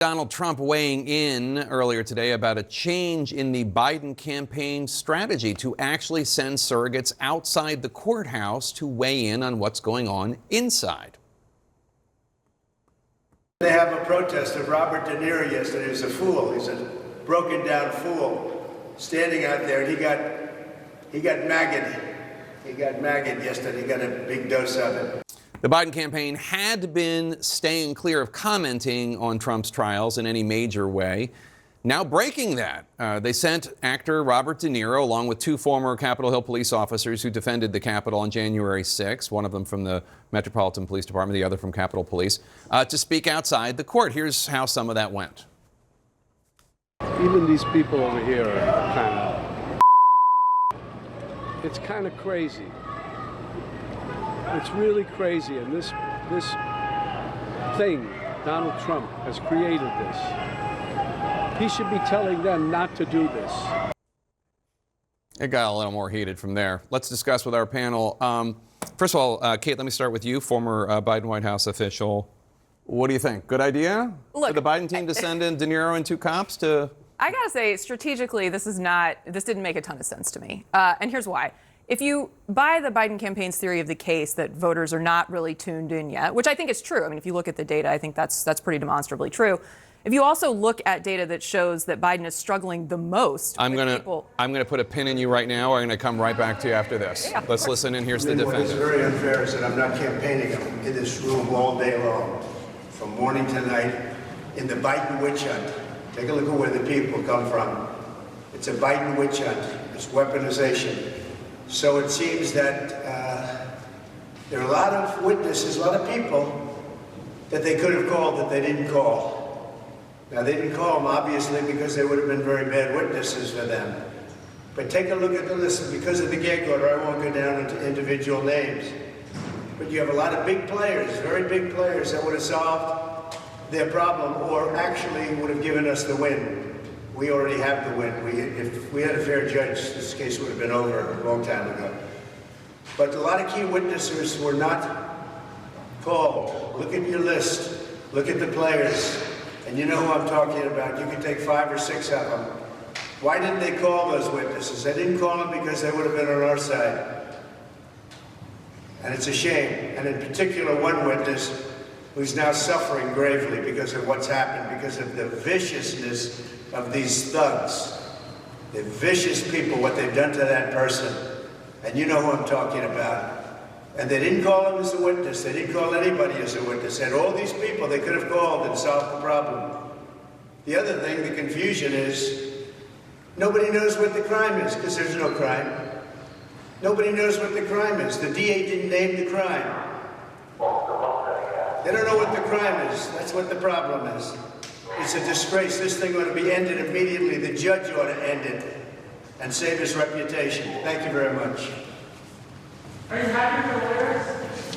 Donald Trump weighing in earlier today about a change in the Biden campaign strategy to actually send surrogates outside the courthouse to weigh in on what's going on inside. They have a protest of Robert De Niro yesterday. He was a fool. He's a broken down fool standing out there. And he got maggot. He got maggot yesterday. He got a big dose of it. The Biden campaign had been staying clear of commenting on Trump's trials in any major way. Now breaking that, they sent actor Robert De Niro, along with two former Capitol Hill police officers who defended the Capitol on January 6, one of them from the Metropolitan Police Department, the other from Capitol Police, to speak outside the court. Here's how some of that went. Even these people over here are it's kind of crazy. It's really crazy, and this thing, Donald Trump has created this. He should be telling them not to do this. It got a little more heated from there. Let's discuss with our panel. First of all, Kate, let me start with you, former Biden White House official. What do you think? Good idea for the Biden team to send in De Niro and two cops to... I gotta say, strategically, this didn't make a ton of sense to me. And here's why. If you buy the Biden campaign's theory of the case that voters are not really tuned in yet, which I think is true. I mean, if you look at the data, I think that's pretty demonstrably true. If you also look at data that shows that Biden is struggling the most, I'm gonna put a pin in you right now. I'm gonna come right back to you after this. Yeah, let's listen in. Here's the defendant. What's very unfair is that I'm not campaigning. I'm in this room all day long, from morning to night, in the Biden witch hunt. Take a look at where the people come from. It's a Biden witch hunt. It's weaponization. So it seems that there are a lot of witnesses, a lot of people that they could have called that they didn't call. Now, they didn't call them, obviously, because they would have been very bad witnesses for them. But take a look at the list. Because of the gag order, I won't go down into individual names. But you have a lot of big players, very big players, that would have solved their problem or actually would have given us the win. We already have the win. If we had a fair judge, this case would have been over a long time ago. But a lot of key witnesses were not called. Look at your list. Look at the players. And you know who I'm talking about. You can take 5 or 6 of them. Why didn't they call those witnesses? They didn't call them because they would have been on our side. And it's a shame. And in particular, one witness who's now suffering gravely because of what's happened, because of the viciousness of these thugs, the vicious people, what they've done to that person. And you know who I'm talking about. And they didn't call him as a witness. They didn't call anybody as a witness. And all these people they could have called and solved the problem. The other thing, the confusion is, nobody knows what the crime is, because there's no crime. Nobody knows what the crime is. The DA didn't name the crime. They don't know what the crime is. That's what the problem is. It's a disgrace. This thing ought to be ended immediately. The judge ought to end it and save his reputation. Thank you very much. Are you happy for lawyers?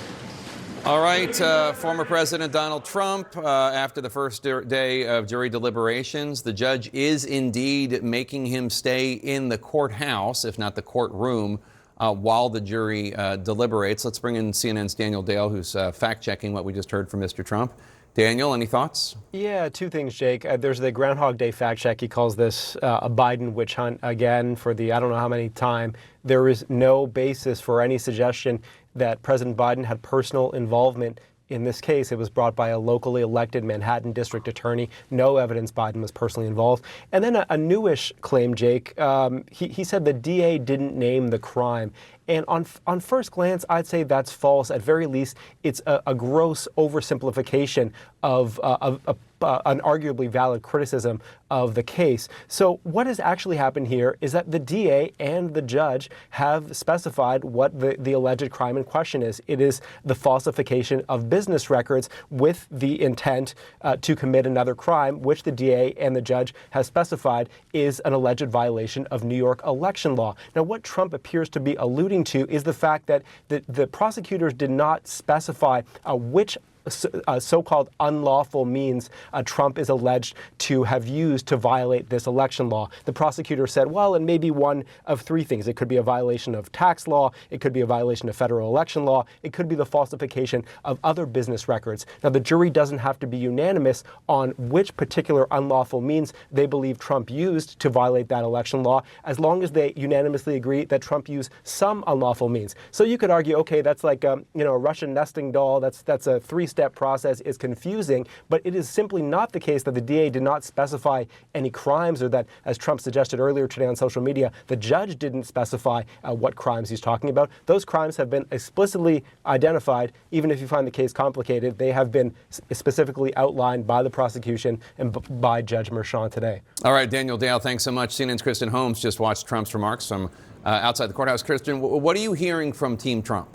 All right, former President Donald Trump, after the first day of jury deliberations, the judge is indeed making him stay in the courthouse, if not the courtroom, while the jury deliberates. Let's bring in CNN's Daniel Dale, who's fact-checking what we just heard from Mr. Trump. Daniel, any thoughts? Yeah, two things, Jake. There's the Groundhog Day fact check. He calls this a Biden witch hunt again for the I don't know how many time. There is no basis for any suggestion that President Biden had personal involvement in this case. It was brought by a locally elected Manhattan district attorney. No evidence Biden was personally involved. And then a newish claim, Jake. He said the DA didn't name the crime. And on first glance, I'd say that's false. At very least, it's a gross oversimplification of an arguably valid criticism of the case. So what has actually happened here is that the DA and the judge have specified what the alleged crime in question is. It is the falsification of business records with the intent to commit another crime, which the DA and the judge have specified is an alleged violation of New York election law. Now, what Trump appears to be alluding to is the fact that the prosecutors did not specify which so-called unlawful means Trump is alleged to have used to violate this election law. The prosecutor said, well, it may be one of three things. It could be a violation of tax law. It could be a violation of federal election law. It could be the falsification of other business records. Now, the jury doesn't have to be unanimous on which particular unlawful means they believe Trump used to violate that election law, as long as they unanimously agree that Trump used some unlawful means. So you could argue, okay, that's like a Russian nesting doll. That's a three-step process. It's confusing, but it is simply not the case that the DA did not specify any crimes, or that, as Trump suggested earlier today on social media, the judge didn't specify what crimes he's talking about. Those crimes have been explicitly identified. Even if you find the case complicated, they have been specifically outlined by the prosecution and by Judge Merchan today. All right, Daniel Dale, thanks so much. CNN's Kristen Holmes just watched Trump's remarks from outside the courthouse. Kristen, what are you hearing from Team Trump?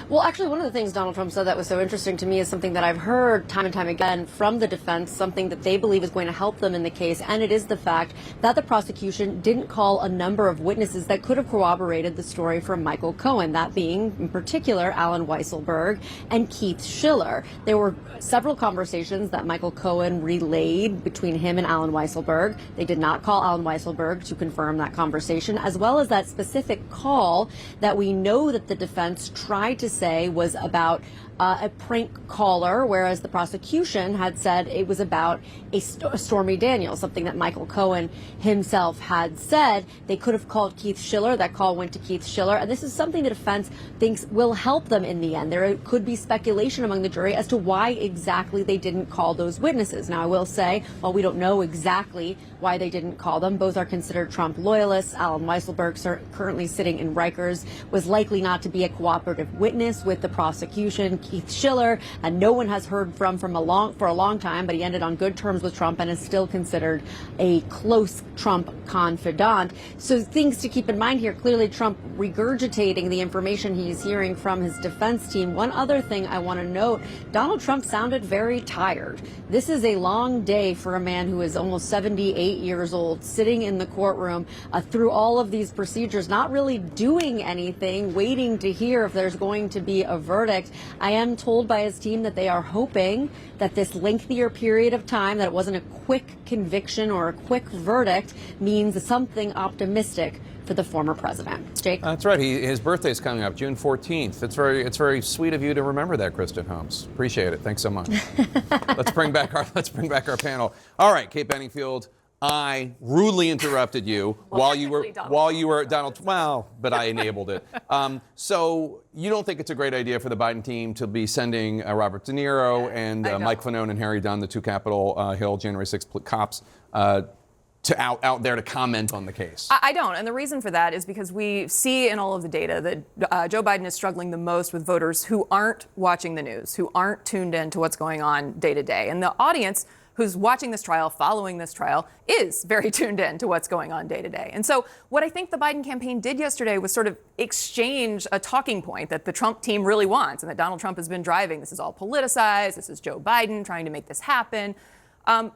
Well, actually, one of the things Donald Trump said that was so interesting to me is something that I've heard time and time again from the defense, something that they believe is going to help them in the case, and it is the fact that the prosecution didn't call a number of witnesses that could have corroborated the story from Michael Cohen, that being, in particular, Alan Weisselberg and Keith Schiller. There were several conversations that Michael Cohen relayed between him and Alan Weisselberg. They did not call Alan Weisselberg to confirm that conversation, as well as that specific call that we know that the defense tried to say was about a prank caller, whereas the prosecution had said it was about a Stormy Daniels, something that Michael Cohen himself had said. They could have called Keith Schiller. That call went to Keith Schiller. And this is something the defense thinks will help them in the end. There could be speculation among the jury as to why exactly they didn't call those witnesses. Now, I will say, while we don't know exactly why they didn't call them, both are considered Trump loyalists. Alan Weisselberg, currently sitting in Rikers, was likely not to be a cooperative witness with the prosecution. Keith Schiller, and no one has heard from for a long time, but he ended on good terms with Trump and is still considered a close Trump confidant. So things to keep in mind here. Clearly, Trump regurgitating the information he's hearing from his defense team. One other thing I want to note, Donald Trump sounded very tired. This is a long day for a man who is almost 78 years old, sitting in the courtroom through all of these procedures, not really doing anything, waiting to hear if there's going to be a verdict. I am told by his team that they are hoping that this lengthier period of time, that it wasn't a quick conviction or a quick verdict, means something optimistic for the former president. Jake? That's right. His birthday's coming up, June 14th. It's very sweet of you to remember that, Kristen Holmes. Appreciate it. Thanks so much. Let's bring back our panel. All right, Kate Benningfield. I rudely interrupted you while you were Donald. Well, but I enabled it. So you don't think it's a great idea for the Biden team to be sending Robert De Niro and Mike Fanone and Harry Dunn, the two Capitol Hill January 6th cops, to out there to comment on the case? I don't, and the reason for that is because we see in all of the data that Joe Biden is struggling the most with voters who aren't watching the news, who aren't tuned in to what's going on day to day, and the audience who's watching this trial, following this trial, is very tuned in to what's going on day to day. And so what I think the Biden campaign did yesterday was sort of exchange a talking point that the Trump team really wants and that Donald Trump has been driving. This is all politicized. This is Joe Biden trying to make this happen.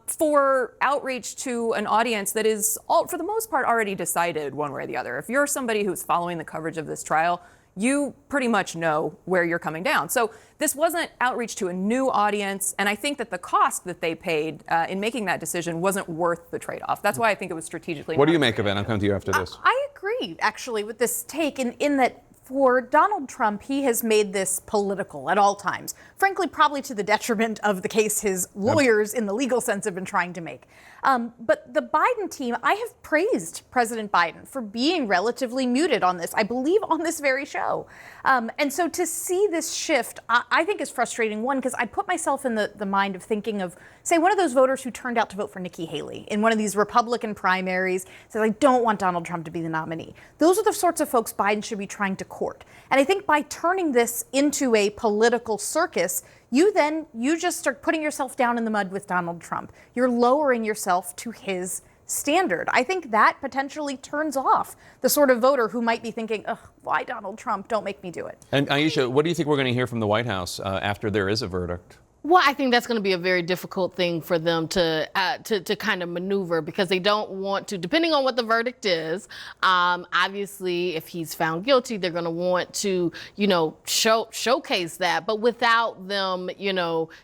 For outreach to an audience that is, for the most part, already decided one way or the other. If you're somebody who's following the coverage of this trial, you pretty much know where you're coming down. So this wasn't outreach to a new audience, and I think that the cost that they paid in making that decision wasn't worth the trade-off. That's why I think it was strategically. What do you make of it? I'll come to you after this. I agree, actually, with this take in that for Donald Trump, he has made this political at all times. Frankly, probably to the detriment of the case his lawyers in the legal sense have been trying to make. But the Biden team, I have praised President Biden for being relatively muted on this, I believe on this very show. And so to see this shift, I think is frustrating. One, because I put myself in the mind of thinking of, say, one of those voters who turned out to vote for Nikki Haley in one of these Republican primaries, says, I don't want Donald Trump to be the nominee. Those are the sorts of folks Biden should be trying to court. And I think by turning this into a political circus, you just start putting yourself down in the mud with Donald Trump. You're lowering yourself to his standard. I think that potentially turns off the sort of voter who might be thinking, ugh, why Donald Trump? Don't make me do it. And Aisha, what do you think we're going to hear from the White House after there is a verdict? Well, I think that's going to be a very difficult thing for them to kind of maneuver, because they don't want to, depending on what the verdict is. Obviously, if he's found guilty, they're going to want to, showcase that, but without them,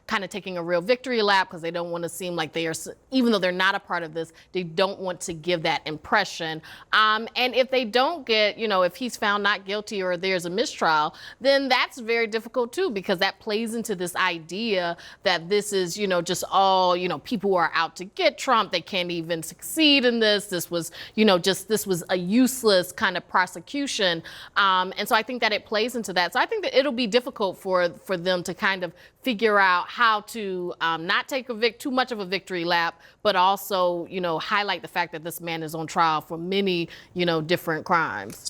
kind of taking a real victory lap, because they don't want to seem like they are, even though they're not a part of this, they don't want to give that impression. And if they don't get, if he's found not guilty or there's a mistrial, then that's very difficult too, because that plays into this idea that this is, just all, people who are out to get Trump. They can't even succeed in this. This was, this was a useless kind of prosecution. And so I think that it plays into that. So I think that it'll be difficult for them to kind of figure out how to not take too much of a victory lap, but also, highlight the fact that this man is on trial for many, different crimes.